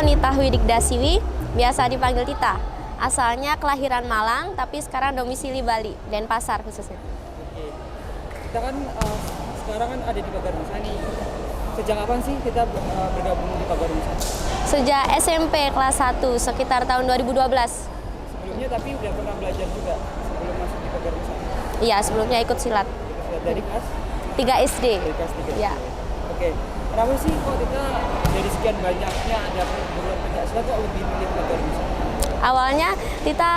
Nita Widikdasiwi, biasa dipanggil Tita. Asalnya kelahiran Malang, tapi sekarang domisili Bali, Denpasar khususnya. Oke. Kita kan sekarang kan ada di Pagarnusa nih. Sejak kapan sih kita bergabung di Pagarnusa? Sejak SMP kelas 1, sekitar tahun 2012. Sebelumnya tapi udah pernah belajar juga sebelum masuk di Pagarnusa? Iya, sebelumnya ikut silat. Dari kelas? 3 SD. Dari kelas 3 Ya. Oke. Kenapa sih kok kita dari sekian banyaknya ada perguruan pencaksilat kok lebih milih Pagarnusa? Awalnya kita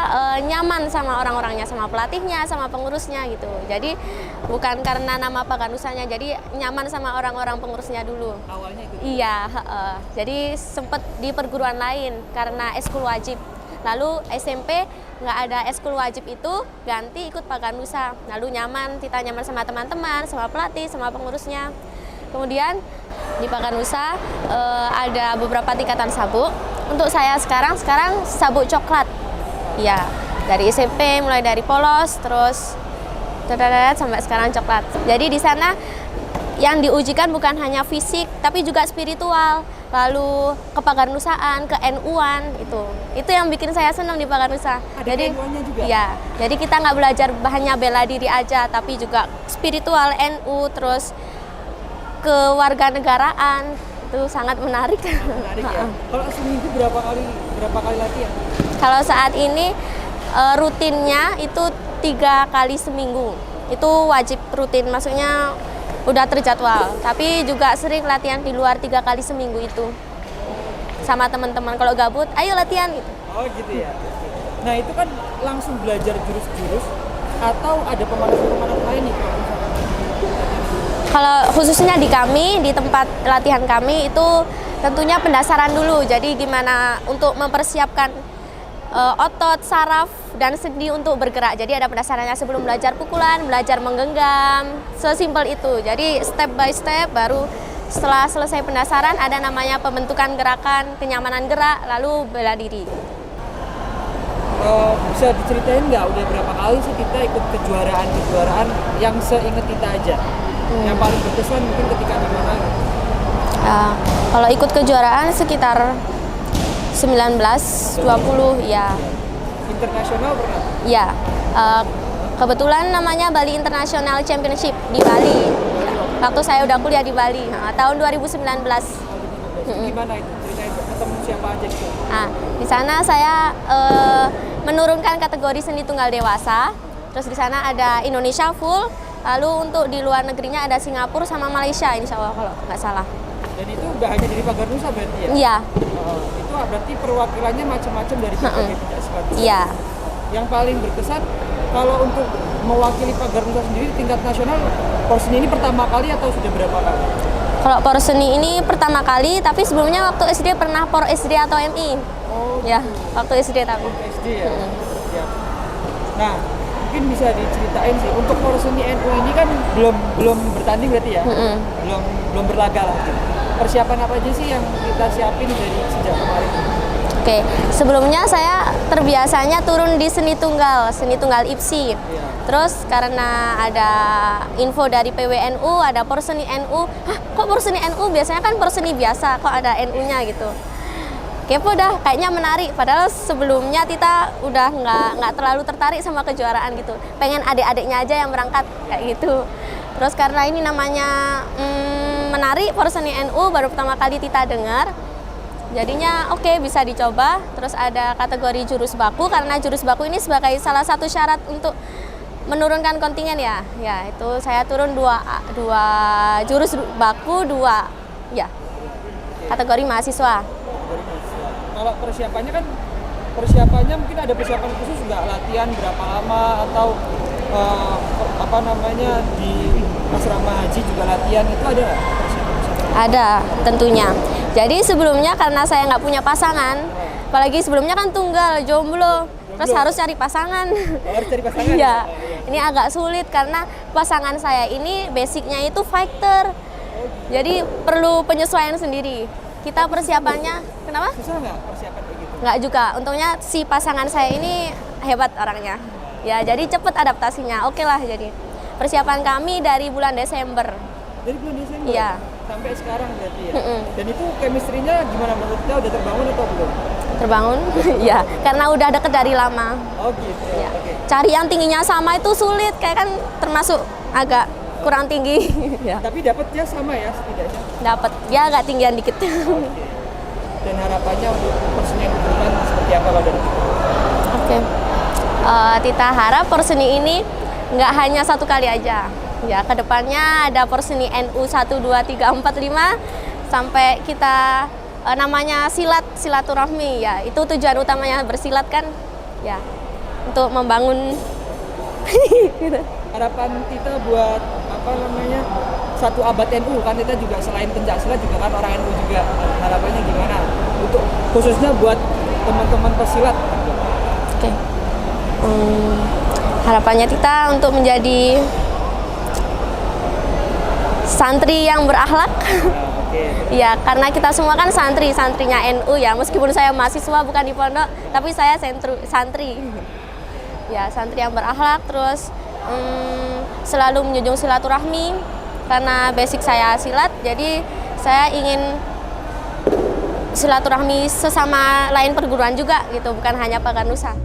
nyaman sama orang-orangnya, sama pelatihnya, sama pengurusnya gitu. Jadi bukan karena nama Pagarnusanya, jadi nyaman sama orang-orang pengurusnya dulu. Awalnya itu? Iya, jadi sempet di perguruan lain karena eskul wajib. Lalu SMP nggak ada eskul wajib itu, ganti ikut Pagarnusa. Lalu nyaman, kita nyaman sama teman-teman, sama pelatih, sama pengurusnya. Kemudian di Pagarnusa ada beberapa tingkatan sabuk. Untuk saya sekarang sabuk coklat. Ya, dari SMP mulai dari polos terus sampai sekarang coklat. Jadi di sana yang diujikan bukan hanya fisik tapi juga spiritual. Lalu kepagarnusaan, ke-NU-an itu. Itu yang bikin saya senang di Pagarnusa. Ada jadi NU-nya juga? Ya, jadi kita nggak belajar hanya bela diri aja tapi juga spiritual NU terus kewarganegaraan. Itu sangat menarik. Menarik ya. Kalau seminggu berapa kali latihan? Kalau saat ini rutinnya itu 3 kali seminggu. Itu wajib rutin, maksudnya udah terjadwal. Tapi juga sering latihan di luar 3 kali seminggu itu. Sama teman-teman kalau gabut, ayo latihan gitu. Oh gitu ya. Nah itu kan langsung belajar jurus-jurus atau ada pemanasan-pemanasan lain nih kalau misalkan? Kalau khususnya di kami, di tempat latihan kami itu tentunya pendasaran dulu. Jadi gimana untuk mempersiapkan otot, saraf, dan sendi untuk bergerak. Jadi ada pendasarannya sebelum belajar pukulan, belajar menggenggam, sesimpel itu. Jadi step by step baru setelah selesai pendasaran ada namanya pembentukan gerakan, kenyamanan gerak, lalu bela diri. Bisa diceritain nggak udah berapa kali sih kita ikut kejuaraan yang seinget kita aja? Yang paling berkesan mungkin ketika di mana? Kalau ikut kejuaraan sekitar 19, 20 ya. Internasional pernah? Ya, kebetulan namanya Bali International Championship di Bali. Waktu saya udah kuliah di Bali, tahun 2019. Gimana itu? Ceritain ketemu siapa aja gitu? Nah, di sana saya menurunkan kategori seni tunggal dewasa. Terus di sana ada Indonesia full. Lalu untuk di luar negerinya ada Singapura sama Malaysia, insya Allah kalau nggak salah. Dan itu udah hanya dari Pagarnusa berarti ya? Iya. Itu berarti perwakilannya macam-macam dari berbagai pencaksilat. Iya. Yang paling berkesan kalau untuk mewakili Pagarnusa sendiri tingkat nasional, Porseni ini pertama kali atau sudah berapa kali? Kalau Porseni ini pertama kali, tapi sebelumnya waktu SD pernah Por SD atau MI. Oh, ya, waktu SD tapi. SD ya. Ya. Nah, mungkin bisa diceritain sih untuk Porseni NU ini kan belum bertanding berarti ya? Belum berlaga lah. Persiapan apa aja sih yang kita siapin dari sejak kemarin? Oke, sebelumnya saya terbiasanya turun di seni tunggal IPSI. Terus karena ada info dari PWNU, ada Porseni NU. Hah, kok Porseni NU? Biasanya kan Porseni biasa, kok ada NU-nya gitu. Kepo dah, kayaknya menarik. Padahal sebelumnya kita udah nggak terlalu tertarik sama kejuaraan gitu. Pengen adik-adiknya aja yang berangkat kayak gitu. Terus karena ini namanya menarik, Porseni NU baru pertama kali Tita dengar. Jadinya oke, bisa dicoba. Terus ada kategori jurus baku karena jurus baku ini sebagai salah satu syarat untuk menurunkan kontingen ya. Ya, itu saya turun dua jurus baku, 2 ya. Kategori mahasiswa. Kalau persiapannya mungkin ada persiapan khusus nggak, latihan berapa lama atau di asrama haji juga latihan, itu ada nggak persiapan? Ada tentunya. Jadi sebelumnya karena saya nggak punya pasangan, apalagi sebelumnya kan tunggal, jomblo, terus harus cari pasangan. Harus cari pasangan? Iya, ini agak sulit karena pasangan saya ini basicnya itu fighter. Jadi perlu penyesuaian sendiri. Kita persiapannya, kenapa? Susah nggak persiapan kayak gitu? Nggak juga, untungnya si pasangan saya ini hebat orangnya. Ya, jadi cepet adaptasinya, oke lah jadi. Persiapan kami dari bulan Desember. Dari bulan Desember? Iya. Sampai sekarang berarti ya. Mm-mm. Dan itu chemistry-nya gimana menurut kita, udah terbangun atau belum? Terbangun, ya, karena udah deket dari lama. Oh gitu. Ya. Oke. Cari yang tingginya sama itu sulit, kayak kan termasuk agak kurang tinggi. Ya. Tapi dapatnya sama ya setidaknya. Dapat, dia agak tinggian dikit. Oke. Dan harapannya untuk personil ke depan seperti apa kalau dari kita? Oke. Tita harap Porseni ini nggak hanya satu kali aja. Ya, kedepannya ada Porseni NU 1, 2, 3, 4, 5 sampai kita namanya silaturahmi ya. Itu tujuan utamanya bersilat kan. Ya. Untuk membangun Harapan kita buat apa namanya, satu abad NU kan, kita juga selain pencak silat juga kan orang NU juga. Harapannya gimana untuk khususnya buat teman-teman pesilat? Oke. Harapannya kita untuk menjadi santri yang berakhlak. Oke. Ya, karena kita semua kan santrinya NU ya. Meskipun saya mahasiswa bukan di pondok, tapi saya santri. Ya, santri yang berakhlak, terus selalu menjunjung silaturahmi karena basic saya silat. Jadi saya ingin silaturahmi sesama lain perguruan juga gitu, bukan hanya Paganusa.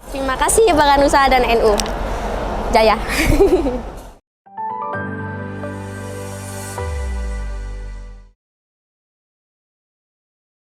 Terima kasih Paganusa dan NU Jaya.